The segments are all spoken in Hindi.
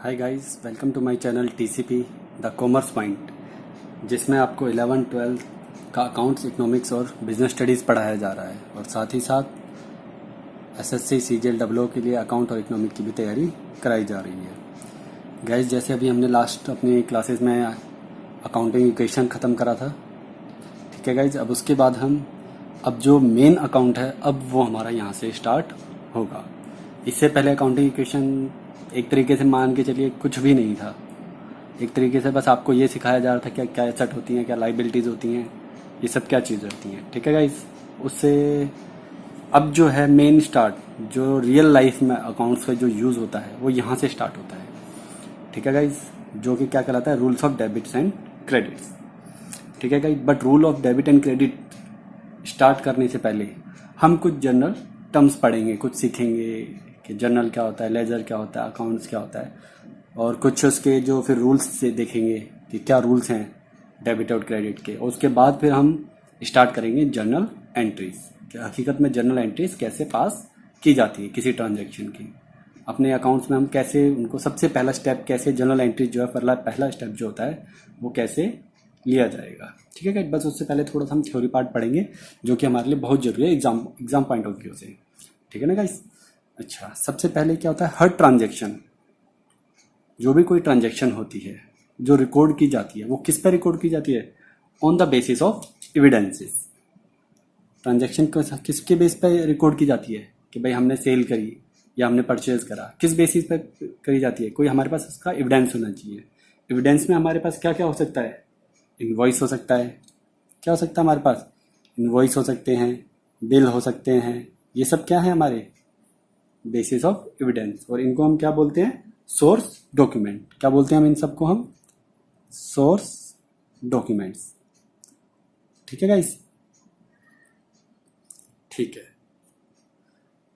Hi guys, welcome to my channel TCP the commerce point, जिसमें आपको 11 12 का अकाउंट्स, इकोनॉमिक्स और बिजनेस स्टडीज़ पढ़ाया जा रहा है और साथ ही साथ एसएससी सीजीएल डब्ल्यू के लिए अकाउंट और इकोनॉमिक की भी तैयारी कराई जा रही है। गाइस, जैसे अभी हमने लास्ट अपनी क्लासेस में अकाउंटिंग इक्वेशन ख़त्म करा था, ठीक है गाइस। अब उसके बाद हम जो मेन अकाउंट है अब वो हमारा यहाँ से स्टार्ट होगा। इससे पहले अकाउंटिंग इक्वेशन एक तरीके से मान के चलिए कुछ भी नहीं था। एक तरीके से बस आपको ये सिखाया जा रहा था क्या क्या एसेट होती हैं, क्या लाइबिलिटीज़ होती हैं, ये सब क्या चीज़ होती हैं, ठीक है गाइस। उससे अब जो है मेन स्टार्ट, जो रियल लाइफ में अकाउंट्स का जो यूज़ होता है वो यहाँ से स्टार्ट होता है, ठीक है गाइस। जो कि क्या कहलाता है, rules of debits and credits, ठीक है guys. But rule of debit and credit start करने से पहले हम कुछ जनरल टर्म्स पढ़ेंगे, कुछ सीखेंगे कि जर्नल क्या होता है, लेजर क्या होता है, अकाउंट्स क्या होता है, और कुछ उसके जो फिर रूल्स से देखेंगे कि क्या रूल्स हैं डेबिट और क्रेडिट के। और उसके बाद फिर हम स्टार्ट करेंगे जर्नल एंट्रीज, कि हकीकत में जर्नल एंट्रीज कैसे पास की जाती है किसी ट्रांजैक्शन की। अपने अकाउंट्स में हम कैसे उनको, सबसे पहला स्टेप कैसे जर्नल एंट्रीज जो है, पहला स्टेप जो होता है वो कैसे लिया जाएगा, ठीक है गाइस। बस उससे पहले थोड़ा सा हम थ्योरी पार्ट पढ़ेंगे जो कि हमारे लिए बहुत जरूरी है एग्जाम पॉइंट ऑफ व्यू से, ठीक है ना गाइस। अच्छा, सबसे पहले क्या होता है, हर ट्रांजैक्शन, जो भी कोई ट्रांजैक्शन होती है जो रिकॉर्ड की जाती है वो किस पर रिकॉर्ड की जाती है, on the basis of evidences. Transaction किसके बेस पर रिकॉर्ड की जाती है कि भाई हमने सेल करी या हमने परचेज करा, किस बेसिस पर करी जाती है, कोई हमारे पास उसका एविडेंस होना चाहिए। एविडेंस में हमारे पास क्या क्या हो सकता है, इनवॉइस हो सकता है, क्या हो सकता है हमारे पास, इनवॉइस हो सकते हैं, बिल हो सकते हैं, ये सब क्या है हमारे बेसिस ऑफ एविडेंस। और इनको हम क्या बोलते हैं, सोर्स डॉक्यूमेंट। क्या बोलते हैं हम इन सबको, हम सोर्स डॉक्यूमेंट्स, ठीक है गाइस, ठीक है।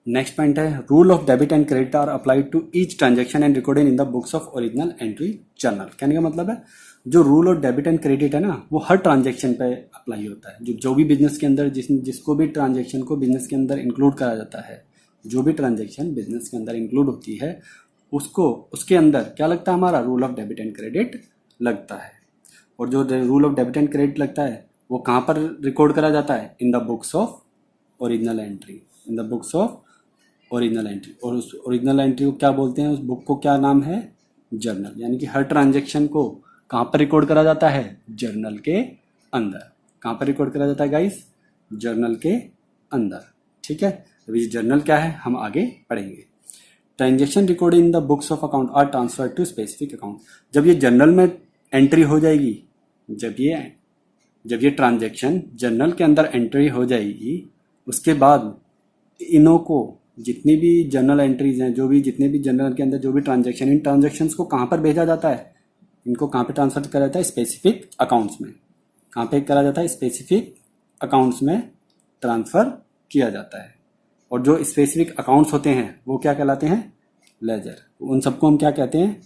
नेक्स्ट पॉइंट है, rule of debit and credit are applied to each transaction and recorded in the books of original entry journal. कहने का मतलब है जो rule of debit and credit है ना, वो हर ट्रांजैक्शन पे अप्लाई होता है। जो भी बिजनेस के अंदर जिसको भी ट्रांजैक्शन को बिजनेस के अंदर इंक्लूड करा जाता है, जो भी ट्रांजैक्शन बिजनेस के अंदर इंक्लूड होती है उसको, उसके अंदर क्या लगता है, हमारा rule of debit and credit लगता है। और जो rule of debit and credit लगता है वो कहाँ पर रिकॉर्ड करा जाता है, इन the books of original entry, in the books of original entry. और उस ओरिजिनल एंट्री को क्या बोलते हैं, उस बुक को क्या नाम है, जर्नल। यानी कि हर ट्रांजैक्शन को कहाँ पर रिकॉर्ड करा जाता है, जर्नल के अंदर। कहाँ पर रिकॉर्ड करा जाता है गाइस, जर्नल के अंदर, ठीक है। अभी जर्नल क्या है हम आगे पढ़ेंगे। Transaction recorded in the books of account are transfer to specific account. जब ये जर्नल में एंट्री हो जाएगी, जब ये ट्रांजैक्शन जर्नल के अंदर एंट्री हो जाएगी, उसके बाद इनों को, जितनी भी जर्नल एंट्रीज हैं, जो भी जितने भी जर्नल के अंदर जो भी ट्रांजैक्शन, इन ट्रांजैक्शंस को कहाँ पर भेजा जाता है, इनको कहाँ पे ट्रांसफर करा जाता है, स्पेसिफिक अकाउंट्स में। कहाँ पे करा जाता है, स्पेसिफिक अकाउंट्स में ट्रांसफर किया जाता है। और जो स्पेसिफिक अकाउंट्स होते हैं वो क्या कहलाते हैं, लेजर। उन सबको हम क्या कहते हैं,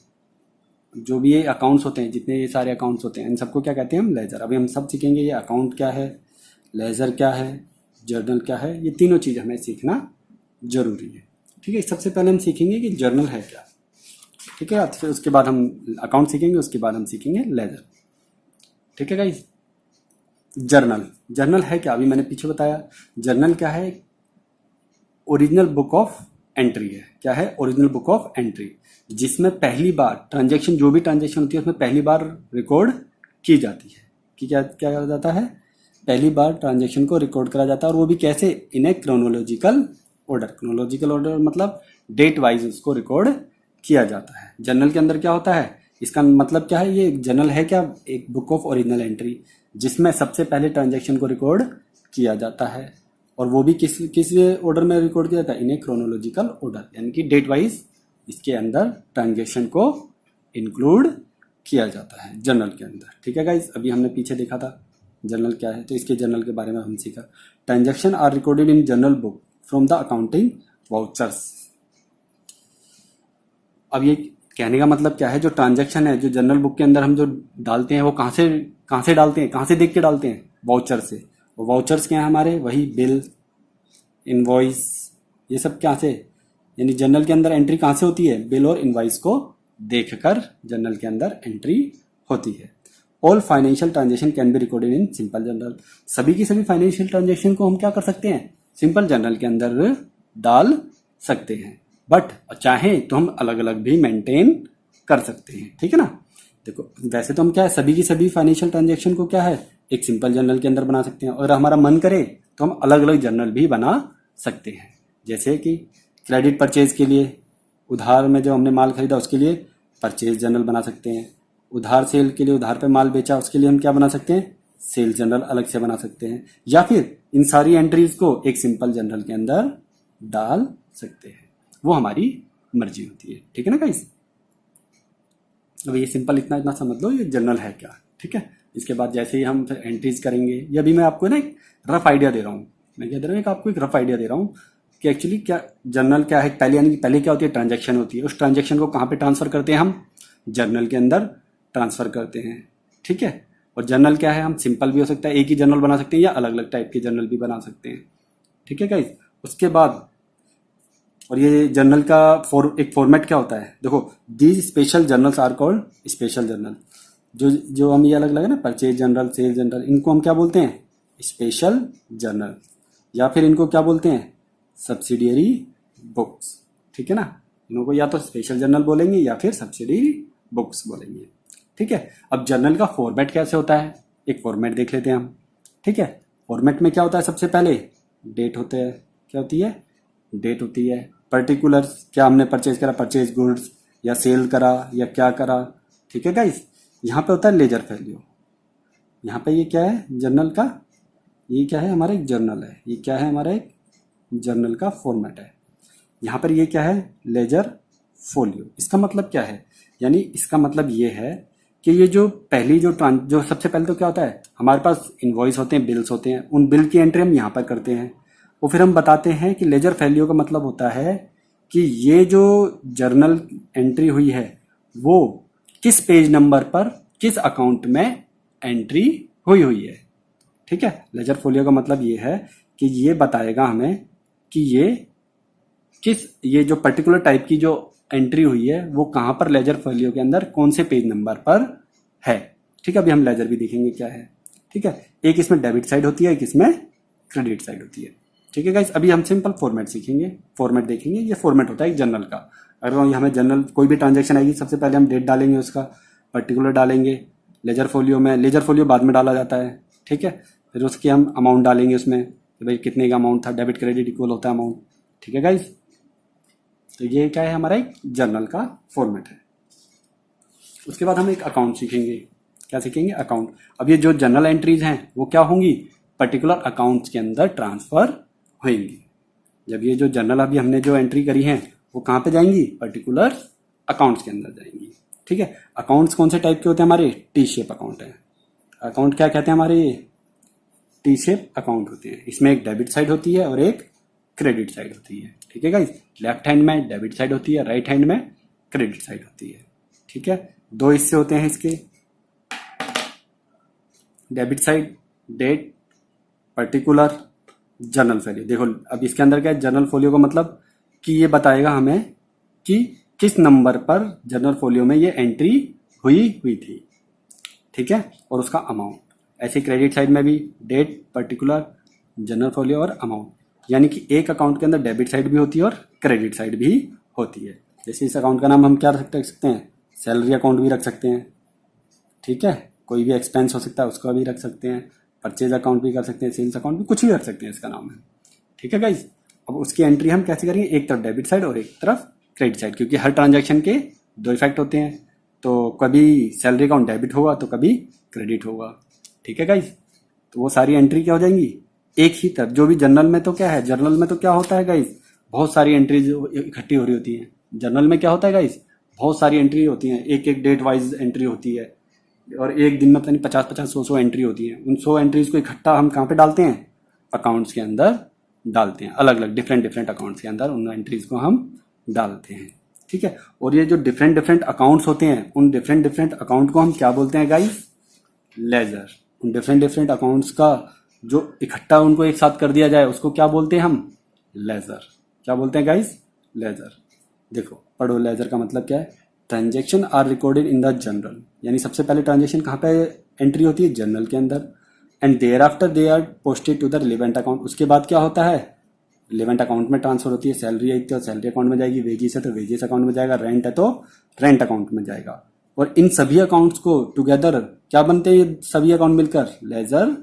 जो भी ये अकाउंट्स होते हैं, जितने ये सारे अकाउंट्स होते हैं, इन सबको क्या कहते हैं हम, लेजर। अभी हम सब सीखेंगे ये अकाउंट क्या है, लेजर क्या है, जर्नल क्या है, ये तीनों चीज़ हमें सीखना जरूरी है, ठीक है। सबसे पहले हम सीखेंगे कि जर्नल है क्या, ठीक है। फिर उसके बाद हम अकाउंट सीखेंगे, उसके बाद हम सीखेंगे लेजर, ठीक है गाइस। जर्नल है क्या, अभी मैंने पीछे बताया। जर्नल क्या है, ओरिजिनल बुक ऑफ एंट्री है। क्या है, ओरिजिनल बुक ऑफ एंट्री, जिसमें पहली बार ट्रांजैक्शन, जो भी ट्रांजैक्शन होती है उसमें पहली बार रिकॉर्ड की जाती है। कि क्या क्या करा जाता है, पहली बार ट्रांजैक्शन को रिकॉर्ड करा जाता है। और वो भी कैसे, इन ए क्रोनोलॉजिकल ऑर्डर। क्रोनोलॉजिकल ऑर्डर मतलब डेट वाइज उसको रिकॉर्ड किया जाता है। जर्नल के अंदर क्या होता है, इसका मतलब क्या है, ये जर्नल है क्या, एक बुक ऑफ ओरिजिनल एंट्री जिसमें सबसे पहले ट्रांजैक्शन को रिकॉर्ड किया जाता है। और वो भी किस ऑर्डर में रिकॉर्ड किया जाता है, इन ए क्रोनोलॉजिकल ऑर्डर, यानी कि डेट वाइज इसके अंदर ट्रांजैक्शन को इंक्लूड किया जाता है जर्नल के अंदर, ठीक है गाइस। अभी हमने पीछे देखा था जर्नल क्या है, तो इसके जर्नल के बारे में हम सीखा। Transaction are recorded in journal book from the accounting vouchers. अब ये कहने का मतलब क्या है, जो ट्रांजैक्शन है जो जर्नल बुक के अंदर हम जो डालते हैं वो कहाँ से डालते हैं, कहाँ से देख के डालते हैं, वाउचर से। और वाउचर्स क्या है हमारे, वही बिल, इनवॉइस, ये सब क्या से, यानी जर्नल के अंदर एंट्री कहाँ से होती है, बिल और इनवॉइस को देखकर जर्नल के अंदर एंट्री होती है। All financial transaction can be recorded in simple journal. सभी की सभी फाइनेंशियल ट्रांजेक्शन को हम क्या कर सकते हैं, सिंपल जर्नल के अंदर डाल सकते हैं, बट चाहे तो हम अलग अलग भी मेंटेन कर सकते हैं, ठीक है ना। देखो वैसे तो हम क्या है, सभी की सभी फाइनेंशियल ट्रांजेक्शन को क्या है एक सिंपल जर्नल के अंदर बना सकते हैं, और हमारा मन करे तो हम अलग अलग जर्नल भी बना सकते हैं। जैसे कि क्रेडिट परचेज के लिए, उधार में जो हमने माल खरीदा उसके लिए परचेज जर्नल बना सकते हैं। उधार सेल के लिए, उधार पे माल बेचा उसके लिए हम क्या बना सकते हैं, सेल जर्नल अलग से बना सकते हैं, या फिर इन सारी एंट्रीज को एक सिंपल जर्नल के अंदर डाल सकते हैं। वो हमारी मर्जी होती है, ठीक है ना गाइस। अब ये सिंपल इतना इतना समझ लो ये जर्नल है क्या, ठीक है। इसके बाद जैसे ही हम फिर एंट्रीज करेंगे, ये अभी मैं आपको ना एक रफ आइडिया दे रहा हूँ, मैं क्या दे रहा हूँ, आपको एक रफ आइडिया दे रहा हूँ कि एक्चुअली क्या जर्नल क्या है। पहले यानी कि पहले क्या होती है, ट्रांजैक्शन होती है, उस ट्रांजैक्शन को कहाँ पे ट्रांसफर करते हैं, हम जर्नल के अंदर ट्रांसफर करते हैं, ठीक है। और जर्नल क्या है, हम सिंपल भी हो सकता है, एक ही जर्नल बना सकते हैं, या अलग अलग टाइप के जर्नल भी बना सकते हैं, ठीक है गाइस। उसके बाद और ये जर्नल का एक फॉर्मेट क्या होता है, देखो these special journals are called special journal. जो जो हम ये अलग अलग है ना, परचेज जर्नल, सेल जर्नल, इनको हम क्या बोलते हैं, स्पेशल जर्नल, या फिर इनको क्या बोलते हैं, सब्सिडियरी बुक्स, ठीक है ना। इनको या तो स्पेशल जर्नल बोलेंगे या फिर सब्सिडियरी बुक्स बोलेंगे, ठीक है। अब जर्नल का फॉर्मेट कैसे होता है, एक फॉर्मेट देख लेते हैं हम, ठीक है। फॉर्मेट में क्या होता है, सबसे पहले डेट होते हैं, क्या होती है, डेट होती है। पर्टिकुलर्स, क्या हमने परचेज करा, परचेज गुड्स, या सेल करा, या क्या करा, ठीक है गाइस। यहाँ पे होता है लेजर वैल्यू, यहाँ पे ये क्या है जर्नल का, ये क्या है हमारा एक जर्नल है, ये क्या है हमारा एक जर्नल का फॉर्मेट है। यहाँ पर ये क्या है, लेजर फोलियो। इसका मतलब क्या है, यानी इसका मतलब ये है कि ये जो पहली जो सबसे पहले तो क्या होता है, हमारे पास इनवॉइस होते हैं, बिल्स होते हैं, उन बिल की एंट्री हम यहाँ पर करते हैं। और फिर हम बताते हैं कि लेजर फैलियो का मतलब होता है कि ये जो जर्नल एंट्री हुई है वो किस पेज नंबर पर किस अकाउंट में एंट्री हुई है, ठीक है। लेजर फोलियो का मतलब ये है कि ये बताएगा हमें कि ये जो पर्टिकुलर टाइप की जो एंट्री हुई है वो कहाँ पर लेजर फोलियो के अंदर कौन से पेज नंबर पर है, ठीक है। अभी हम लेजर भी देखेंगे क्या है, ठीक है। एक इसमें डेबिट साइड होती है, एक इसमें क्रेडिट साइड होती है, ठीक है गाइस। अभी हम सिंपल फॉर्मेट सीखेंगे, फॉर्मेट देखेंगे। ये फॉर्मेट होता है एक जर्नल का। अगर हमें जर्नल कोई भी ट्रांजैक्शन आएगी, सबसे पहले हम डेट डालेंगे, उसका पर्टिकुलर डालेंगे लेजर फोलियो में। लेजर फोलियो बाद में डाला जाता है, ठीक है। फिर उसके हम अमाउंट डालेंगे उसमें, कि भाई कितने का अमाउंट था, डेबिट क्रेडिट इक्वल होता है अमाउंट, ठीक है गाइस। तो ये क्या है, हमारा एक जर्नल का फॉर्मेट है। उसके बाद हम एक अकाउंट सीखेंगे, क्या सीखेंगे, अकाउंट। अब ये जो जर्नल एंट्रीज हैं वो क्या होंगी, पर्टिकुलर अकाउंट्स के अंदर ट्रांसफर होंगी। जब ये जो जर्नल अभी हमने जो एंट्री करी है वो कहाँ पे जाएंगी, पर्टिकुलर अकाउंट्स के अंदर जाएंगी, ठीक है। अकाउंट्स कौन से टाइप के होते हैं हमारे, टी शेप अकाउंट है। अकाउंट क्या कहते हैं हमारे, ये टी शेप अकाउंट होते हैं। इसमें एक डेबिट साइड होती है और एक क्रेडिट साइड होती है, ठीक है गाइस। लेफ्ट हैंड में डेबिट साइड होती है, राइट हैंड में क्रेडिट साइड होती है, ठीक है। दो हिस्से होते हैं इसके, debit side, date, particular, journal value. देखो अब इसके अंदर क्या है, जर्नल फोलियो का मतलब कि ये बताएगा हमें कि किस नंबर पर जर्नल फोलियो में ये एंट्री हुई थी, ठीक है, और उसका अमाउंट। ऐसे क्रेडिट साइड में भी डेट, पर्टिकुलर, जर्नल फोलियो और अमाउंट। यानी कि एक अकाउंट के अंदर डेबिट साइड भी होती है और क्रेडिट साइड भी होती है। जैसे इस अकाउंट का नाम हम क्या रख सकते हैं, सैलरी अकाउंट भी रख सकते हैं, ठीक है। कोई भी एक्सपेंस हो सकता है उसका भी रख सकते हैं, परचेज अकाउंट भी कर सकते हैं, सेल्स अकाउंट भी, कुछ भी रख सकते हैं, इसका नाम है, ठीक है गाइज। अब उसकी एंट्री हम कैसे करेंगे, एक तरफ डेबिट साइड और एक तरफ क्रेडिट साइड, क्योंकि हर ट्रांजैक्शन के दो इफेक्ट होते हैं। तो कभी सैलरी अकाउंट डेबिट होगा तो कभी क्रेडिट होगा, ठीक है गाइज। तो वो सारी एंट्री क्या हो जाएंगी, एक ही तरफ। जो भी जर्नल में तो क्या है, जर्नल में तो क्या होता है गाइज, बहुत सारी एंट्रीज इकट्ठी हो रही होती हैं। जर्नल में क्या होता है गाइज, बहुत सारी एंट्री होती हैं, एक एक डेट वाइज एंट्री होती है, और एक दिन में पता नहीं 50-50, 100 एंट्री होती है। उन 100 एंट्रीज को इकट्ठा हम कहाँ पे डालते हैं, अकाउंट्स के अंदर डालते हैं, अलग अलग डिफरेंट अकाउंट्स के अंदर उन एंट्रीज को हम डालते हैं, ठीक है। और ये जो डिफरेंट अकाउंट्स होते हैं, उन डिफरेंट अकाउंट को हम क्या बोलते हैं गाइज, लेजर। उन डिफरेंट अकाउंट्स का जो इकट्ठा उनको एक साथ कर दिया जाए उसको क्या बोलते हैं हम, लेजर। क्या बोलते हैं गाइज, लेजर। देखो पढ़ो, लेजर का मतलब क्या है, transaction are recorded in the journal, यानी सबसे पहले ट्रांजेक्शन कहाँ पे एंट्री होती है, जर्नल के अंदर, and thereafter they are posted to the relevant account. उसके बाद क्या होता है, रिलेवेंट अकाउंट में ट्रांसफर होती है। सैलरी आई तो सैलरी अकाउंट में जाएगी, वेजेस है तो वेजेस अकाउंट में जाएगा, रेंट है तो रेंट अकाउंट में जाएगा। और इन सभी अकाउंट्स को टुगेदर क्या बनते हैं, ये सभी अकाउंट मिलकर लेजर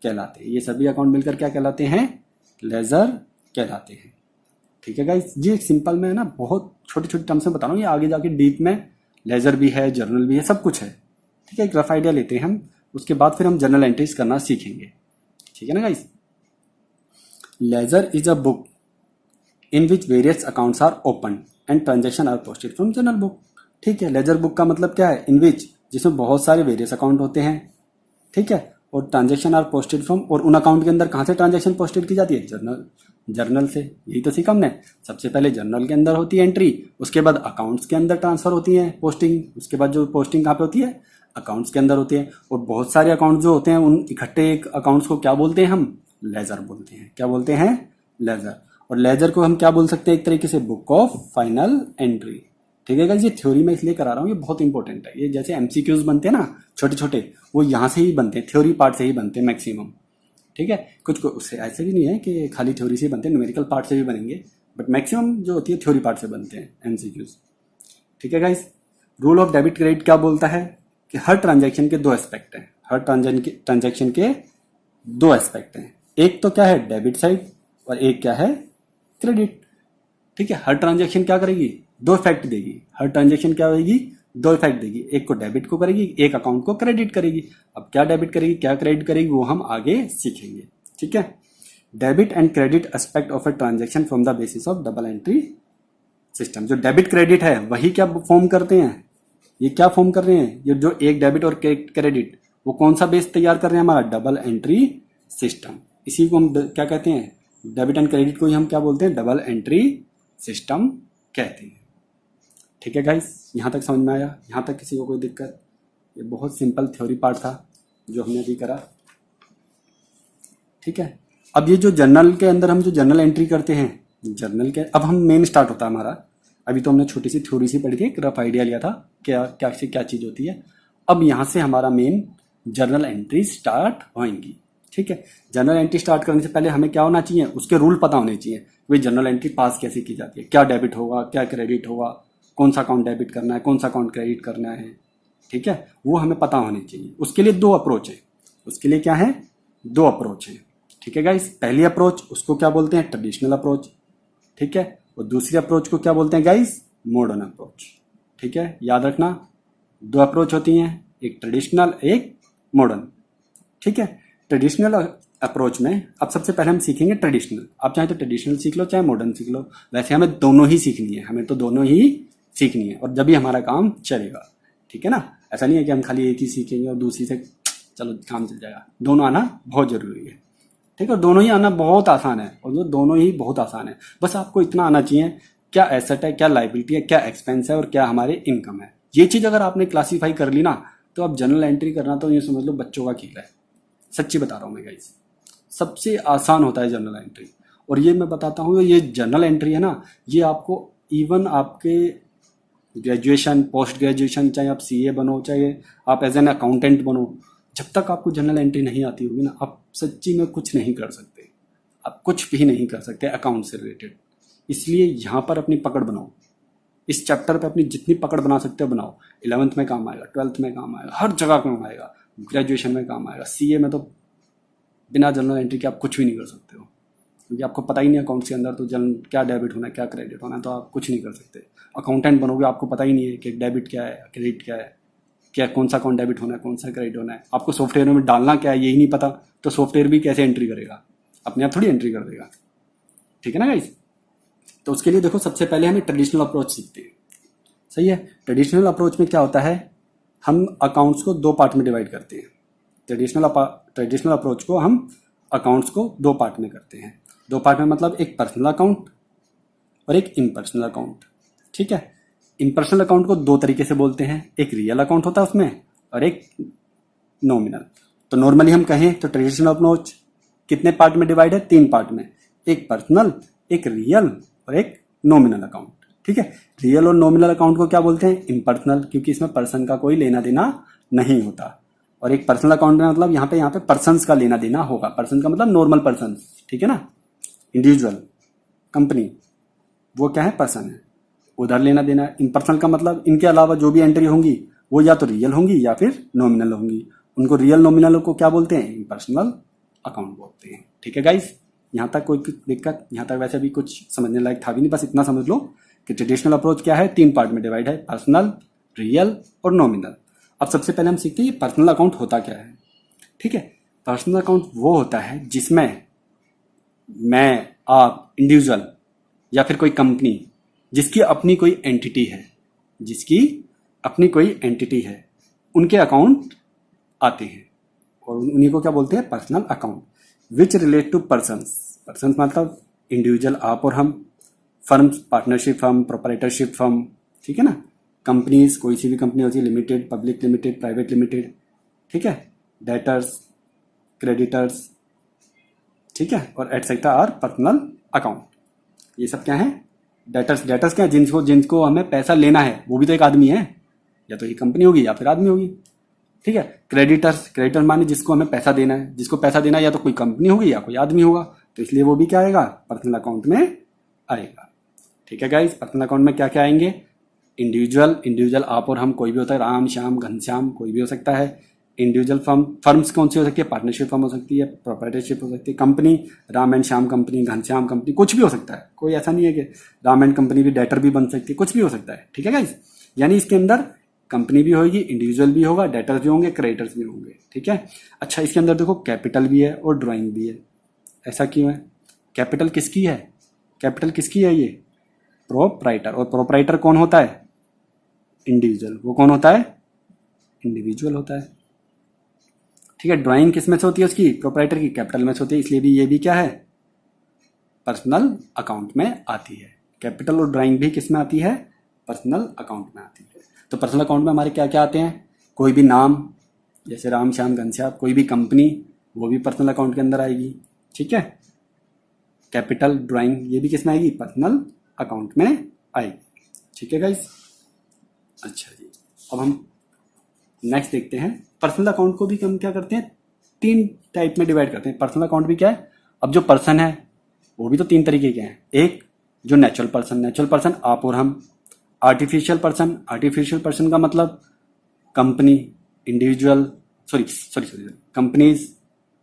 कहलाते हैं। ये सभी अकाउंट मिलकर क्या कहलाते हैं, लेजर कहलाते हैं। ठीक है गाइस, ये सिंपल में है ना, बहुत छोटी छोटी टर्म्स में बता रहा हूँ, ये आगे जाके डीप में लेजर भी है, जर्नल भी है, सब कुछ है। ठीक है, एक रफ आइडिया लेते हैं हम, उसके बाद फिर हम जर्नल एंट्रीज करना सीखेंगे। ठीक है ना guys. Ledger is a book in which various accounts are open and transaction are posted from journal book. ठीक है, लेजर बुक का मतलब क्या है, इन विच, जिसमें बहुत सारे वेरियस अकाउंट होते हैं। ठीक है, और ट्रांजेक्शन आर पोस्टेड फ्रॉम, और उन अकाउंट के अंदर कहाँ से ट्रांजेक्शन पोस्टेड की जाती है, जर्नल से। यही तो सीखा हमने, सबसे पहले जर्नल के अंदर होती है एंट्री, उसके बाद अकाउंट्स के अंदर ट्रांसफर होती है पोस्टिंग, उसके बाद जो पोस्टिंग कहाँ पे होती है, अकाउंट्स के अंदर होती है। और बहुत सारे अकाउंट जो होते हैं उन इकट्ठे एक अकाउंट्स को क्या बोलते हैं हम, लेजर बोलते हैं। क्या बोलते हैं, लेजर। और लेजर को हम क्या बोल सकते हैं, एक तरीके से बुक ऑफ फाइनल एंट्री। ठीक है गाइस, ये थ्योरी में इसलिए करा रहा हूँ, ये बहुत इंपॉर्टेंट है। ये जैसे एमसीक्यूज बनते हैं ना छोटे छोटे, वो यहाँ से ही बनते हैं, थ्योरी पार्ट से ही बनते हैं मैक्सिमम। ठीक है, कुछ उससे ऐसे भी नहीं है कि खाली थ्योरी से ही बनते हैं, न्यूमेरिकल पार्ट से भी बनेंगे, बट मैक्सिमम जो होती है थ्योरी पार्ट से बनते हैं एमसीक्यूज। ठीक है guys, rule of debit credit क्या बोलता है कि हर ट्रांजैक्शन के दो एस्पेक्ट हैं, हर ट्रांजैक्शन के दो एस्पेक्ट हैं। एक तो क्या है, डेबिट साइड, और एक क्या है, क्रेडिट। ठीक है, हर ट्रांजैक्शन क्या करेगी, दो इफेक्ट देगी। हर ट्रांजैक्शन क्या होगी, दो इफेक्ट देगी, एक को डेबिट को करेगी, एक अकाउंट को क्रेडिट करेगी। अब क्या डेबिट करेगी, क्या क्रेडिट करेगी, वो हम आगे सीखेंगे। ठीक है, debit and credit aspect of a transaction from the basis of double entry system. जो डेबिट क्रेडिट है वही क्या फॉर्म करते हैं, ये क्या फॉर्म कर रहे हैं, ये जो एक डेबिट और क्रेडिट, वो कौन सा बेस तैयार कर रहे हैं, हमारा डबल एंट्री सिस्टम। इसी को हम क्या कहते हैं, डेबिट एंड क्रेडिट को ही हम क्या बोलते हैं, डबल एंट्री सिस्टम कहते हैं। ठीक है गाइस, यहाँ तक समझ में आया, यहाँ तक किसी को कोई दिक्कत? ये बहुत सिंपल थ्योरी पार्ट था जो हमने अभी करा। ठीक है, अब ये जो जर्नल के अंदर हम जो जर्नल एंट्री करते हैं, जर्नल के अब हम मेन स्टार्ट होता है हमारा। अभी तो हमने छोटी सी थ्योरी सी पढ़ी थी, एक रफ आइडिया लिया था क्या क्या से क्या चीज़ होती है। अब यहाँ से हमारा मेन जर्नल एंट्री स्टार्ट होंगी। ठीक है, जर्नल एंट्री स्टार्ट करने से पहले हमें क्या होना चाहिए, उसके रूल पता होने चाहिए। भाई जर्नल एंट्री पास कैसे की जाती है, क्या डेबिट होगा, क्या क्रेडिट होगा, कौन सा अकाउंट डेबिट करना है, कौन सा अकाउंट क्रेडिट करना है। ठीक है, वो हमें पता होने चाहिए। उसके लिए दो अप्रोच है, उसके लिए क्या है, दो अप्रोच है। ठीक है गाइस, पहली अप्रोच उसको क्या बोलते हैं, ट्रेडिशनल अप्रोच। ठीक है, और दूसरी अप्रोच को क्या बोलते हैं गाइस, मॉडर्न अप्रोच। ठीक है, याद रखना दो अप्रोच होती हैं, एक ट्रेडिशनल एक मॉडर्न। ठीक है, ट्रेडिशनल अप्रोच में अब सबसे पहले हम सीखेंगे ट्रेडिशनल। आप चाहे तो ट्रेडिशनल सीख लो, चाहे मॉडर्न सीख लो, वैसे हमें दोनों ही सीखनी है, हमें तो दोनों ही सीखनी है, और जब भी हमारा काम चलेगा। ठीक है ना, ऐसा नहीं है कि हम खाली एक ही सीखेंगे और दूसरी से चलो काम चल जाएगा। दोनों आना बहुत जरूरी है। ठीक है, दोनों ही आना बहुत आसान है, और जो दोनों ही बहुत आसान है, बस आपको इतना आना चाहिए क्या एसेट है, क्या लाइबिलिटी है, क्या एक्सपेंस है, और क्या हमारे इनकम है। ये चीज अगर आपने क्लासीफाई कर ली ना, तो अब जनरल एंट्री करना तो ये समझ लो बच्चों का खेल है। सच्ची बता रहा हूँ मैं गाइस, सबसे आसान होता है जनरल एंट्री। और ये मैं बताता हूँ, ये जनरल एंट्री है ना, ये आपको इवन आपके ग्रेजुएशन, पोस्ट ग्रेजुएशन, चाहे आप सीए बनो, चाहे आप एज एन अकाउंटेंट बनो, जब तक आपको जनरल एंट्री नहीं आती होगी ना, आप सच्ची में कुछ नहीं कर सकते, आप कुछ भी नहीं कर सकते अकाउंट से रिलेटेड। इसलिए यहाँ पर अपनी पकड़ बनाओ, इस चैप्टर पे अपनी जितनी पकड़ बना सकते हो बनाओ। 11th में काम आएगा, 12th में काम आएगा, हर जगह काम आएगा, ग्रेजुएशन में काम आएगा। सीए में तो बिना जनरल एंट्री के आप कुछ भी नहीं कर सकते हो, क्योंकि आपको पता ही नहीं अकाउंट के अंदर तो क्या डेबिट होना है, क्या क्रेडिट होना है, तो आप कुछ नहीं कर सकते। अकाउंटेंट बनोगे, आपको पता ही नहीं है कि डेबिट क्या है, क्रेडिट क्या है, क्या कौन सा अकाउंट डेबिट होना है, कौन सा क्रेडिट होना है। आपको सॉफ्टवेयर में डालना क्या है यही नहीं पता, तो सॉफ्टवेयर भी कैसे एंट्री करेगा, अपने आप थोड़ी एंट्री कर देगा। ठीक है ना गाइस, तो उसके लिए देखो सबसे पहले हमें ट्रेडिशनल अप्रोच सीखते हैं। सही है, ट्रेडिशनल अप्रोच में क्या होता है, हम अकाउंट्स को दो पार्ट में डिवाइड करते हैं। ट्रेडिशनल अप्रोच को हम अकाउंट्स को दो पार्ट में करते हैं। दो पार्ट में मतलब एक पर्सनल अकाउंट और एक इम्पर्सनल अकाउंट। ठीक है, इम्पर्सनल अकाउंट को दो तरीके से बोलते हैं, एक रियल अकाउंट होता है उसमें, और एक नॉमिनल। तो नॉर्मली हम कहें तो ट्रेडिशनल अप्रोच कितने पार्ट में डिवाइड है, तीन पार्ट में, एक पर्सनल, एक रियल और एक नॉमिनल अकाउंट। ठीक है। रियल और नॉमिनल अकाउंट को क्या बोलते हैं? इम्पर्सनल, क्योंकि इसमें पर्सन का कोई लेना देना नहीं होता। और एक पर्सनल अकाउंट में मतलब यहाँ पे पर्सन्स का लेना देना होगा। पर्सन का मतलब नॉर्मल पर्सन, ठीक है ना, इंडिविजुअल, कंपनी, वो क्या है? पर्सन है, उधर लेना देना। इम्पर्सनल का मतलब इनके अलावा जो भी एंट्री होंगी वो या तो रियल होंगी या फिर नॉमिनल होंगी। उनको रियल नॉमिनल को क्या बोलते हैं? इम्पर्सनल अकाउंट बोलते हैं। ठीक है गाइस, यहाँ तक कोई दिक्कत? यहाँ तक वैसे भी कुछ समझने लायक था भी नहीं, बस इतना समझ लो कि ट्रेडिशनल अप्रोच क्या है, 3 पार्ट में डिवाइड है, पर्सनल, रियल और नॉमिनल। अब सबसे पहले हम सीखते हैं ये पर्सनल अकाउंट होता क्या है। ठीक है, पर्सनल अकाउंट वो होता है जिसमें मैं, आप, इंडिविजुअल या फिर कोई कंपनी जिसकी अपनी कोई एंटिटी है, जिसकी अपनी कोई एंटिटी है, उनके अकाउंट आते हैं और उन्हीं को क्या बोलते हैं? Personal account. Which relate to persons. Persons मतलब इंडिविजुअल, आप और हम, firms, partnership firm, proprietorship firm, ठीक है ना, कंपनीज, कोई सी भी कंपनी होती है, limited, public limited, private limited, ठीक है, डेटर्स, क्रेडिटर्स, ठीक है, और एटसेट्रा आर पर्सनल अकाउंट। ये सब क्या है? डेटर्स। डेटर्स क्या है? जिनको हमें पैसा लेना है, वो भी तो एक आदमी है, या तो ये कंपनी होगी या फिर आदमी होगी। ठीक है। क्रेडिटर्स, क्रेडिटर माने जिसको हमें पैसा देना है, जिसको पैसा देना है या तो कोई कंपनी होगी या कोई आदमी होगा, तो इसलिए वो भी क्या आएगा? पर्सनल अकाउंट में आएगा। ठीक है गाइस, पर्सनल अकाउंट में क्या क्या आएंगे? इंडिविजुअल आप और हम, कोई भी होता है, राम, श्याम, घनश्याम, कोई भी हो सकता है। इंडिविजुअल फर्म्स कौन सी हो सकती है? पार्टनरशिप फर्म हो सकती है, प्रोप्राइटरशिप हो सकती है। Company, Ram and Shyam company, Ghanshyam company, कुछ भी हो सकता है, कोई ऐसा नहीं है कि राम एंड कंपनी भी डेटर भी बन सकती है, कुछ भी हो सकता है। ठीक है गाइस, यानी इसके अंदर कंपनी भी होगी, इंडिविजुअल भी होगा, डेटर्स भी होंगे, क्रेडिटर्स भी होंगे। ठीक है। अच्छा, इसके अंदर देखो कैपिटल भी है और ड्राइंग भी है। ऐसा क्यों है? कैपिटल किसकी है? कैपिटल किसकी है? ये प्रोप्राइटर। और प्रोप्राइटर कौन होता है? इंडिविजुअल। वो कौन होता है? इंडिविजुअल होता है। ठीक है। ड्राइंग किस में से होती है? उसकी, प्रोप्राइटर की, कैपिटल में से होती है, इसलिए भी ये भी क्या है? पर्सनल अकाउंट में आती है। कैपिटल और ड्राइंग भी किस में आती है? पर्सनल अकाउंट में आती है। तो पर्सनल अकाउंट में हमारे क्या क्या आते हैं? कोई भी नाम, जैसे राम, श्याम, घनश्याम, कोई भी कंपनी, वो भी पर्सनल अकाउंट के अंदर आएगी। ठीक है। कैपिटल, ड्राइंग, ये भी किस में आएगी? पर्सनल अकाउंट में आएगी। ठीक है गाइस। अच्छा जी, अब हम नेक्स्ट देखते हैं। पर्सनल अकाउंट को भी हम क्या करते हैं? 3 टाइप में डिवाइड करते हैं। पर्सनल अकाउंट भी क्या है? अब जो पर्सन है वो भी तो 3 तरीके के हैं। एक जो नेचुरल पर्सन आप और हम। आर्टिफिशियल पर्सन का मतलब company, individual, sorry companies,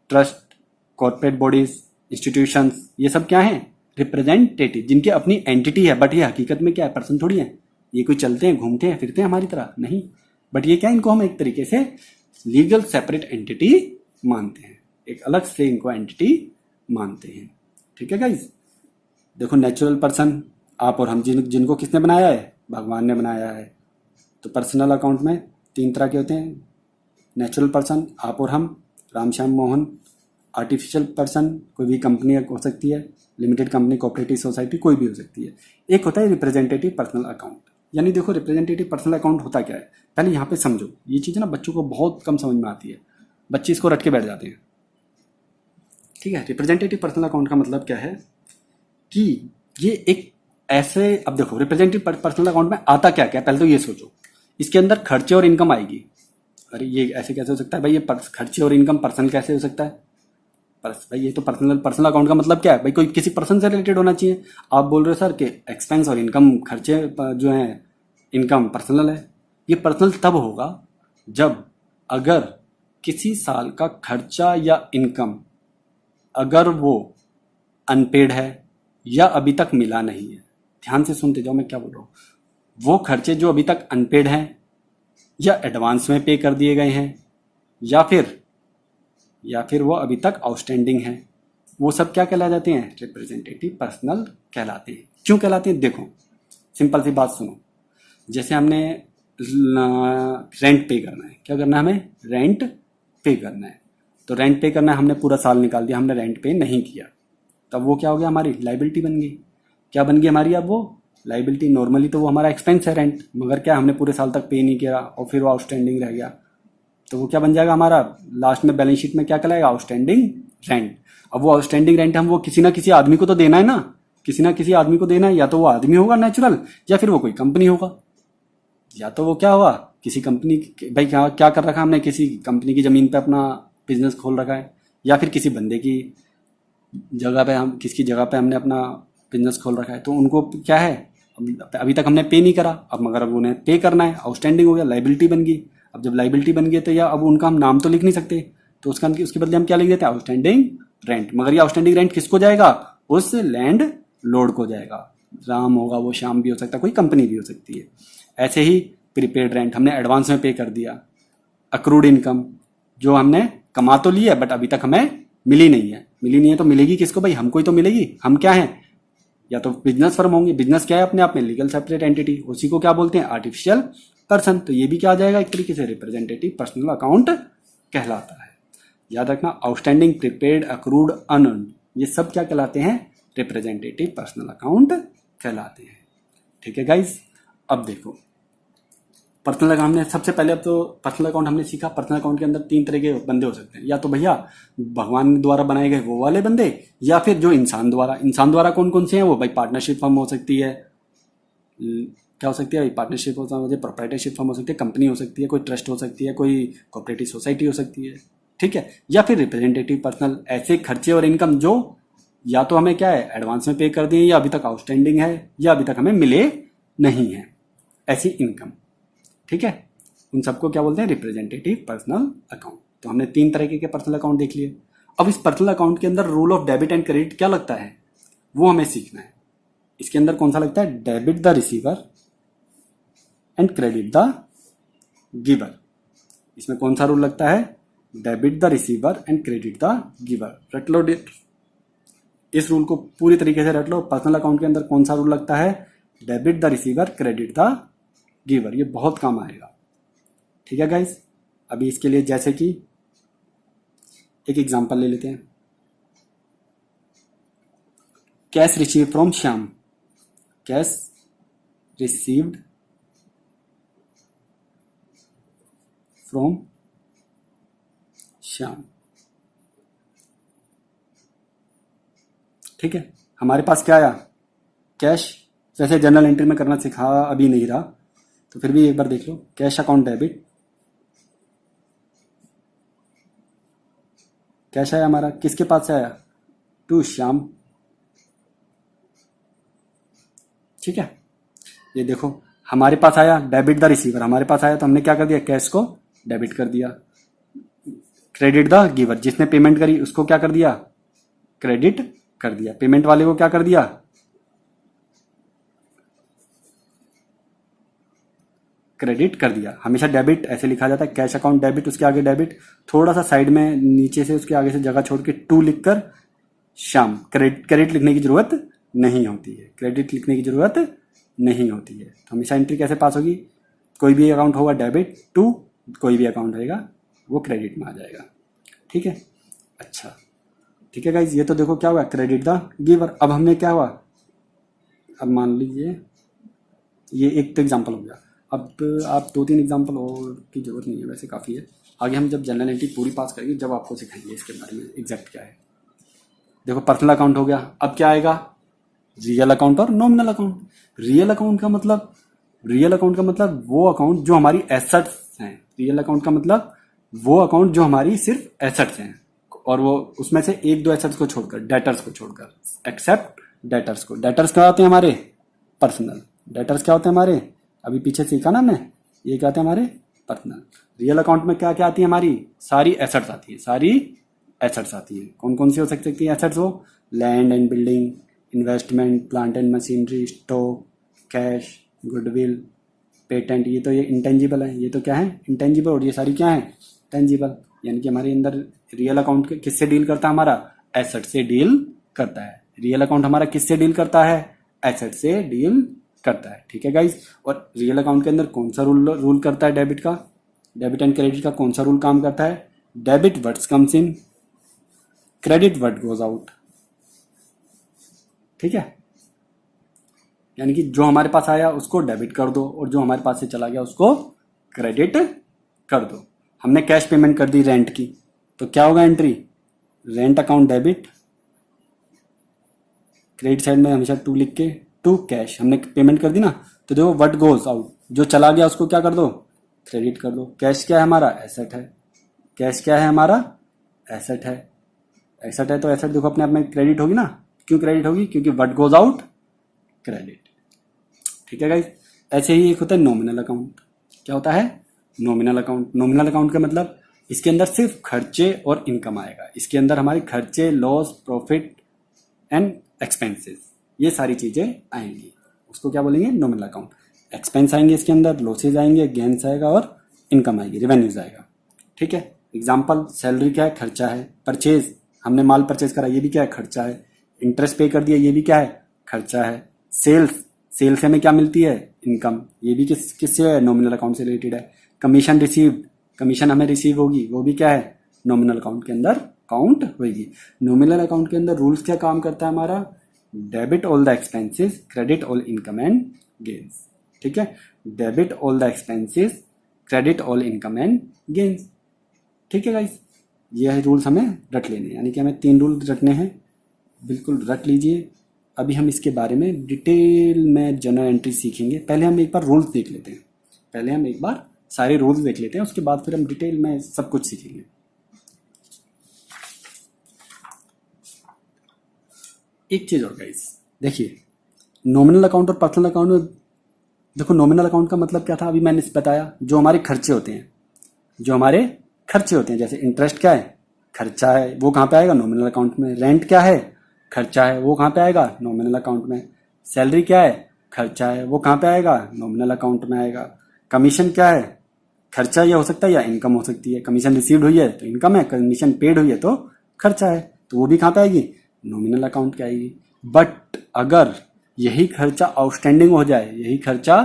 trust, corporate bodies, institutions, ये सब क्या है? रिप्रेजेंटेटिव, जिनकी अपनी एंटिटी है, बट ये हकीकत में क्या है? पर्सन थोड़ी है। ये कोई चलते हैं, घूमते हैं, फिरते हैं हमारी तरह नहीं, बट ये क्या है? इनको हम एक तरीके से लीगल सेपरेट एंटिटी मानते हैं, एक अलग से इनको एंटिटी मानते हैं। ठीक है गाइज। देखो, नेचुरल पर्सन आप और हम, जिनको किसने बनाया है? भगवान ने बनाया है। तो पर्सनल अकाउंट में 3 तरह के होते हैं। नेचुरल पर्सन आप और हम, राम, श्याम, मोहन। आर्टिफिशियल पर्सन कोई भी कंपनी हो सकती है, लिमिटेड कंपनी, कोऑपरेटिव सोसाइटी, कोई भी हो सकती है। एक होता है रिप्रेजेंटेटिव पर्सनल अकाउंट। यानी देखो, रिप्रेजेंटेटिव पर्सनल अकाउंट होता क्या है, पहले यहाँ पे समझो। ये चीज़ ना बच्चों को बहुत कम समझ में आती है, बच्चे इसको रट के बैठ जाते हैं। ठीक है। रिप्रेजेंटेटिव पर्सनल अकाउंट का मतलब क्या है कि ये एक ऐसे, अब देखो रिप्रेजेंटेटिव पर्सनल अकाउंट में आता क्या क्या, पहले तो ये सोचो। इसके अंदर खर्चे और इनकम आएगी। अरे ये ऐसे कैसे हो सकता है भाई? ये खर्चे और इनकम पर्सनल कैसे हो सकता है? भाई ये तो पर्सनल अकाउंट का मतलब क्या है भाई? कोई किसी पर्सन से रिलेटेड होना चाहिए। आप बोल रहे हो सर कि एक्सपेंस और इनकम, खर्चे जो है, इनकम पर्सनल है। ये पर्सनल तब होगा जब अगर किसी साल का खर्चा या इनकम अगर वो अनपेड है या अभी तक मिला नहीं है। ध्यान से सुनते जाओ मैं क्या बोल रहा हूँ। वो खर्चे जो अभी तक अनपेड हैं या एडवांस में पे कर दिए गए हैं या फिर वो अभी तक आउटस्टैंडिंग है, वो सब क्या कहला जाते हैं? रिप्रेजेंटेटिव पर्सनल कहलाते हैं। क्यों कहलाते हैं? देखो, सिंपल सी बात सुनो। जैसे हमने रेंट पे करना है, क्या करना है? हमें रेंट पे करना है। तो रेंट पे करना है, हमने पूरा साल निकाल दिया, हमने रेंट पे नहीं किया, तब वो क्या हो गया? हमारी लाइबिलिटी बन गई। क्या बन गई हमारी? अब वो लाइबिलिटी। नॉर्मली तो वो हमारा एक्सपेंस है रेंट, मगर क्या हमने पूरे साल तक पे नहीं किया और फिर वो आउटस्टैंडिंग रह गया, तो वो क्या बन जाएगा हमारा? लास्ट में बैलेंस शीट में क्या कहलाएगा? Outstanding rent. अब वो आउटस्टैंडिंग रेंट हम वो किसी ना किसी आदमी को तो देना है ना, किसी ना किसी आदमी को देना है, या तो वो आदमी होगा नेचुरल, या फिर वो कोई कंपनी होगा, या तो वो क्या हुआ किसी कंपनी, भाई क्या क्या कर रखा हमने, किसी कंपनी की जमीन पे अपना बिजनेस खोल रखा है, या फिर किसी बंदे की जगह पे, हम किसकी जगह पे हमने अपना बिजनेस खोल रखा है। तो उनको क्या है, अभी तक हमने पे नहीं करा, अब मगर अब उन्हें पे करना है, आउटस्टैंडिंग हो गया, लाइबिलिटी बन गई। अब जब लाइबिलिटी बन गई तो या अब उनका हम नाम तो लिख नहीं सकते, तो उसके बदले हम क्या लिख देते हैं, आउटस्टैंडिंग रेंट। मगर ये आउटस्टैंडिंग रेंट किसको जाएगा, उस लैंड लॉर्ड को जाएगा। राम होगा, वो श्याम भी हो सकता है, कोई कंपनी भी हो सकती है। ऐसे ही प्रीपेड रेंट हमने एडवांस में पे कर दिया। अक्रूड इनकम, जो हमने कमा तो ली है बट अभी तक हमें मिली नहीं है तो मिलेगी किसको भाई, हमको ही तो मिलेगी। हम क्या है, या तो बिजनेस फर्म होंगे। बिजनेस क्या है अपने आप में, लीगल सेपरेट एंटिटी, उसी को क्या बोलते हैं, आर्टिफिशियल पर्सन। तो ये भी क्या आ जाएगा, एक तरीके से रिप्रेजेंटेटिव पर्सनल अकाउंट कहलाता है। याद रखना, आउटस्टैंडिंग, प्रीपेड, अक्रूड, अनअर्न्ड, ये सब क्या कहलाते हैं, रिप्रेजेंटेटिव पर्सनल अकाउंट कहलाते हैं। ठीक है गाइज, अब देखो पर्सनल अकाउंट हमने सबसे पहले, अब तो पर्सनल अकाउंट हमने सीखा। पर्सनल अकाउंट के अंदर 3 तरह के बंदे हो सकते हैं, या तो भैया भगवान द्वारा बनाए गए वो वाले बंदे, या फिर जो इंसान द्वारा कौन कौन से हैं वो, भाई पार्टनरशिप फर्म हो सकती है, क्या हो सकती है भाई, पार्टनरशिप हो सकती है, प्रोप्राइटरशिप फर्म हो सकती है, कंपनी हो सकती है, कोई ट्रस्ट हो सकती है, कोई कोऑपरेटिव सोसाइटी हो सकती है। ठीक है, या फिर रिप्रेजेंटेटिव पर्सनल, ऐसे खर्चे और इनकम जो या तो हमें क्या है एडवांस में पे कर दिए, या अभी तक आउटस्टैंडिंग है, या अभी तक हमें मिले नहीं है, ऐसी इनकम। ठीक है, उन सबको क्या बोलते हैं, रिप्रेजेंटेटिव पर्सनल अकाउंट। तो हमने 3 तरीके के पर्सनल अकाउंट देख लिए। अब इस पर्सनल अकाउंट के अंदर rule of debit and credit क्या लगता है, वो हमें सीखना है। इसके अंदर कौन सा लगता है, debit the receiver and credit the giver. इसमें कौन सा रूल लगता है, debit the receiver and credit the giver. रट लो, इस रूल को पूरी तरीके से रट लो। पर्सनल अकाउंट के अंदर कौन सा रूल लगता है, debit the receiver, credit the giver. ये बहुत काम आएगा। ठीक है गाइस, अभी इसके लिए जैसे कि एक एग्जांपल ले लेते हैं। Cash receive from Shyam, cash received from Shyam. ठीक है, हमारे पास क्या आया, कैश। वैसे जनरल एंट्री में करना सिखा अभी नहीं रहा, तो फिर भी एक बार देख लो। कैश अकाउंट डेबिट, कैश आया हमारा, किसके पास से आया, टू श्याम। ठीक है, ये देखो हमारे पास आया डेबिट द रिसीवर, हमारे पास आया तो हमने क्या कर दिया, कैश को डेबिट कर दिया। क्रेडिट द गिवर, जिसने पेमेंट करी उसको क्या कर दिया, क्रेडिट कर दिया। पेमेंट वाले को क्या कर दिया, क्रेडिट कर दिया। हमेशा डेबिट ऐसे लिखा जाता है, कैश अकाउंट डेबिट, उसके आगे डेबिट, थोड़ा सा साइड में नीचे से उसके आगे से जगह छोड़ के टू लिखकर श्याम। क्रेडिट लिखने की जरूरत नहीं होती है, क्रेडिट लिखने की जरूरत नहीं होती है। तो हमेशा एंट्री कैसे पास होगी, कोई भी अकाउंट होगा डेबिट टू, कोई भी अकाउंट रहेगा वो क्रेडिट में आ जाएगा। ठीक है, अच्छा ठीक है गाइज, ये तो देखो क्या हुआ, क्रेडिट द गिवर। अब हमने क्या हुआ, अब मान लीजिए ये एक तो एग्जाम्पल हो गया। अब आप 2-3 एग्जाम्पल और की जरूरत नहीं है, वैसे काफ़ी है। आगे हम जब जनरल एंट्री पूरी पास करेंगे जब आपको सिखाएंगे इसके बारे में एग्जैक्ट क्या है। देखो पर्सनल अकाउंट हो गया, अब क्या आएगा, रियल अकाउंट और नॉमिनल अकाउंट। रियल अकाउंट का मतलब वो अकाउंट जो हमारी एसेट्स हैं। रियल अकाउंट का मतलब वो अकाउंट जो हमारी सिर्फ एसेट्स हैं, और वो उसमें से 1-2 एसेट्स को छोड़कर, डेटर्स को छोड़कर, एक्सेप्ट डेटर्स को। डेटर्स क्या होते हैं हमारे, पर्सनल। डेटर्स क्या होते हैं हमारे, अभी पीछे सीखा ना हमने, ये क्या होते हैं हमारे, पर्सनल। रियल अकाउंट में क्या क्या आती है, हमारी सारी एसेट्स आती है, सारी एसेट्स आती है। कौन कौन सी हो सकती है एसेट्स, वो land and building, investment, plant and machinery, stock, cash, goodwill, patent. ये तो ये इंटेंजिबल है, ये तो क्या है, इंटेंजिबल। और ये सारी क्या है, टेंजिबल। यानी कि हमारे अंदर रियल अकाउंट किससे डील करता है, हमारा एसेट से डील करता है। रियल अकाउंट हमारा किससे डील करता है, एसेट से डील करता है। ठीक है गाइज, और रियल अकाउंट के अंदर कौन सा रूल करता है, डेबिट का, डेबिट एंड क्रेडिट का कौन सा रूल काम करता है, debit what's comes in, credit what goes out. ठीक है, यानी कि जो हमारे पास आया उसको डेबिट कर दो, और जो हमारे पास से चला गया उसको क्रेडिट कर दो। हमने कैश पेमेंट कर दी रेंट की, तो क्या होगा entry, rent account debit, credit side में हमेशा टू लिख के टू कैश, हमने पेमेंट कर दी ना, तो देखो व्हाट गोज आउट, जो चला गया उसको क्या कर दो, क्रेडिट कर दो। कैश क्या है हमारा, एसेट है। कैश क्या है हमारा, एसेट है। एसेट है तो एसेट देखो अपने आप में क्रेडिट होगी ना। क्यों क्रेडिट होगी, क्योंकि व्हाट गोज आउट क्रेडिट। ठीक है गाइस। ऐसे ही एक होता है नॉमिनल अकाउंट। क्या होता है, नॉमिनल अकाउंट। नॉमिनल अकाउंट का मतलब इसके अंदर सिर्फ खर्चे और इनकम आएगा। इसके अंदर हमारे खर्चे, लॉस, प्रॉफिट एंड एक्सपेंसेस, ये सारी चीजें आएंगी। उसको क्या बोलेंगे, नॉमिनल अकाउंट। एक्सपेंस आएंगे इसके अंदर, लॉसेज आएंगे, गेन्स आएगा और इनकम आएगी, रेवेन्यूज आएगा। ठीक है। एग्जाम्पल, सैलरी क्या है, खर्चा है। परचेज, हमने माल परचेज करा, ये भी क्या है, खर्चा है। इंटरेस्ट पे कर दिया, ये भी क्या है, खर्चा है। सेल्स, सेल्स हमें क्या मिलती है, इनकम, ये भी किससे है, नॉमिनल अकाउंट से रिलेटेड है। कमीशन रिसीव्ड, कमीशन हमें रिसीव होगी, वो भी क्या है, नॉमिनल अकाउंट के अंदर काउंट होगी। नॉमिनल अकाउंट के अंदर रूल्स क्या काम करता है हमारा, debit all the expenses, credit all income and gains. ठीक है, debit all the expenses, credit all income and gains. ठीक है गाइस, ये है रूल्स हमें रट लेने, यानी कि हमें 3 रूल रटने हैं। बिल्कुल रट लीजिए। अभी हम इसके बारे में डिटेल में जनरल एंट्री सीखेंगे। पहले हम एक बार रूल्स देख लेते हैं, पहले हम एक बार सारे रूल्स देख लेते हैं, उसके बाद फिर हम डिटेल में सब कुछ सीखेंगे। एक चीज और गाइस, देखिए नॉमिनल अकाउंट और पर्सनल अकाउंट में, देखो नॉमिनल अकाउंट का मतलब क्या था, अभी मैंने बताया, जो हमारे खर्चे होते हैं, जो हमारे खर्चे होते हैं, जैसे इंटरेस्ट क्या है, खर्चा है, वो कहाँ पे आएगा, नॉमिनल अकाउंट में। रेंट क्या है, खर्चा है, वो कहाँ पे आएगा, नॉमिनल अकाउंट में। सैलरी क्या है, खर्चा है, वो कहाँ पे आएगा, नॉमिनल अकाउंट में आएगा। कमीशन क्या है, खर्चा ये हो सकता है या इनकम हो सकती है। कमीशन रिसीव्ड हुई है तो इनकम है, कमीशन पेड हुई है तो खर्चा है, तो वो भी कहाँ पे आएगी, नॉमिनल अकाउंट के आएगी। बट अगर यही खर्चा आउटस्टैंडिंग हो जाए, यही खर्चा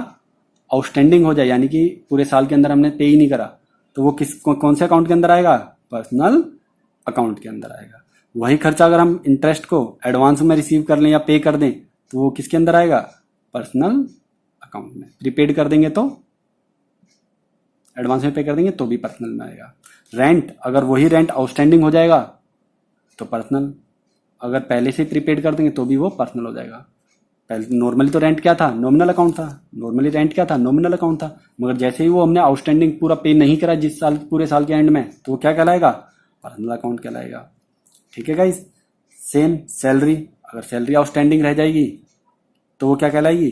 आउटस्टैंडिंग हो जाए, यानी कि पूरे साल के अंदर हमने पे ही नहीं करा, तो वो कौन से अकाउंट के अंदर आएगा, पर्सनल अकाउंट के अंदर आएगा। वही खर्चा अगर हम इंटरेस्ट को एडवांस में रिसीव कर लें या पे कर दें, तो वो किसके अंदर आएगा, पर्सनल अकाउंट में। प्रीपेड कर देंगे तो, एडवांस में पे कर देंगे तो भी पर्सनल में आएगा। रेंट, अगर वही रेंट आउटस्टैंडिंग हो जाएगा तो पर्सनल, अगर पहले से प्रीपेड कर देंगे तो भी वो पर्सनल हो जाएगा। पहले नॉर्मली तो रेंट क्या था, नॉमिनल अकाउंट था। नॉर्मली रेंट क्या था, नॉमिनल अकाउंट था। मगर जैसे ही वो हमने आउटस्टैंडिंग पूरा पे नहीं करा जिस साल, पूरे साल के एंड में, तो वो क्या कहलाएगा, पर्सनल अकाउंट कहलाएगा। ठीक है गाइस। सेम सैलरी, अगर सैलरी आउटस्टैंडिंग रह जाएगी तो वो क्या कहलाएगी,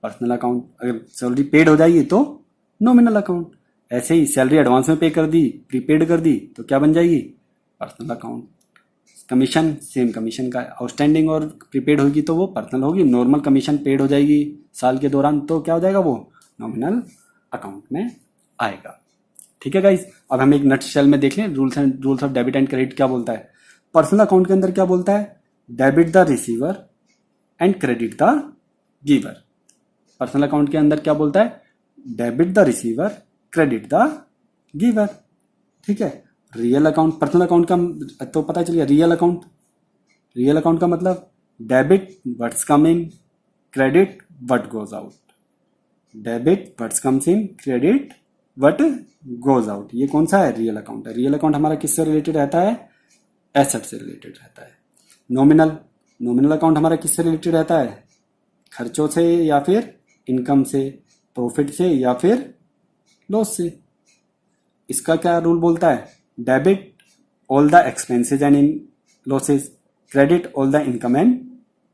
पर्सनल अकाउंट। अगर सैलरी पेड हो जाएगी तो नॉमिनल अकाउंट। ऐसे ही सैलरी एडवांस में पे कर दी, प्रीपेड कर दी, तो क्या बन जाएगी, personal account. Commission, same commission का आउटस्टैंडिंग और प्रीपेड होगी तो वो पर्सनल होगी। नॉर्मल कमीशन पेड हो जाएगी साल के दौरान तो क्या हो जाएगा, वो नॉमिनल अकाउंट में आएगा। ठीक है गाइस। अब हम एक नटशेल में देख लें rules of debit and credit क्या बोलता है। पर्सनल अकाउंट के अंदर क्या बोलता है, debit the receiver and credit the giver. Personal account के अंदर क्या बोलता है, debit the receiver, credit the giver. ठीक है। रियल अकाउंट, पर्सनल अकाउंट का तो पता चल गया। रियल अकाउंट का मतलब debit what's come in, credit what goes out. Debit what's comes in, credit what goes out. ये कौन सा है, रियल अकाउंट है। रियल अकाउंट हमारा किससे रिलेटेड रहता है, एसेट से रिलेटेड रहता है। नॉमिनल अकाउंट हमारा किससे रिलेटेड रहता है, खर्चों से या फिर इनकम से, प्रॉफिट से या फिर लॉस से। इसका क्या रूल बोलता है, debit all the expenses and in losses, credit all the income and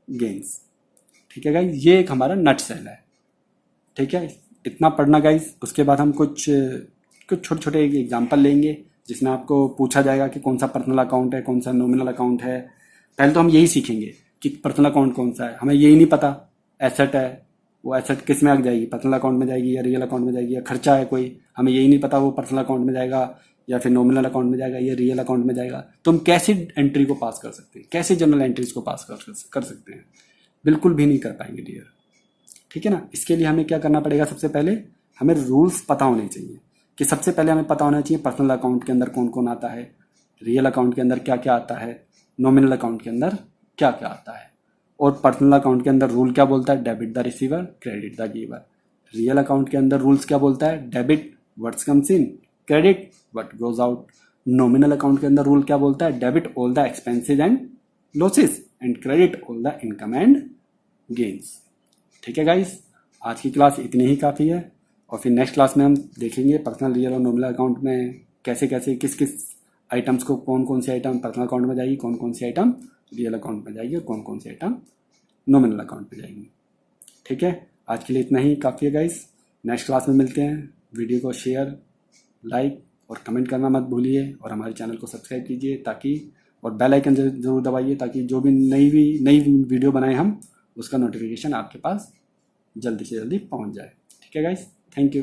gains. ठीक है गाइस, ये एक हमारा नटशेल है। ठीक है, इतना पढ़ना गाइस। उसके बाद हम कुछ छोटे छोटे एग्जाम्पल लेंगे जिसमें आपको पूछा जाएगा कि कौन सा पर्सनल अकाउंट है, कौन सा नॉमिनल अकाउंट है। पहले तो हम यही सीखेंगे कि पर्सनल अकाउंट कौन सा है। हमें यही नहीं पता एसेट है, वो एसेट किस में आ जाएगी, पर्सनल अकाउंट में जाएगी या रियल अकाउंट में जाएगी। या खर्चा है कोई, हमें यही नहीं पता वो पर्सनल अकाउंट में जाएगा या फिर नॉमिनल अकाउंट में जाएगा या रियल अकाउंट में जाएगा। तो हम कैसे एंट्री को पास कर सकते हैं, कैसे जनरल एंट्रीज को पास कर सकते हैं, बिल्कुल भी नहीं कर पाएंगे डियर। ठीक है ना। इसके लिए हमें क्या करना पड़ेगा, सबसे पहले हमें रूल्स पता होने चाहिए कि सबसे पहले हमें पता होना चाहिए पर्सनल अकाउंट के अंदर कौन कौन आता है, रियल अकाउंट के अंदर क्या क्या आता है, नॉमिनल अकाउंट के अंदर क्या क्या आता है। और पर्सनल अकाउंट के अंदर रूल क्या बोलता है, debit the receiver, credit the giver. Real account के अंदर रूल्स क्या बोलता है, debit what's comes in, credit what goes out. Nominal account के अंदर रूल क्या बोलता है, debit all the expenses and losses, and credit all the income and gains. ठीक है गाइस, आज की क्लास इतनी ही काफ़ी है और फिर नेक्स्ट क्लास में हम देखेंगे पर्सनल, रियल और नॉमिनल अकाउंट में कैसे कैसे किस किस आइटम्स को, कौन कौन सी आइटम पर्सनल अकाउंट में जाएगी, कौन कौन सी आइटम रियल अकाउंट में जाएगी और कौन कौन सी आइटम नॉमिनल अकाउंट में जाएगी। ठीक है, आज के लिए इतना ही काफ़ी है गाइस। नेक्स्ट क्लास में मिलते हैं। वीडियो को शेयर, लाइक और कमेंट करना मत भूलिए और हमारे चैनल को सब्सक्राइब कीजिए ताकि, और बेल आइकन जरूर दबाइए ताकि जो भी नई वीडियो बनाए हम उसका नोटिफिकेशन आपके पास जल्दी से जल्दी पहुंच जाए। ठीक है गाइस, थैंक यू।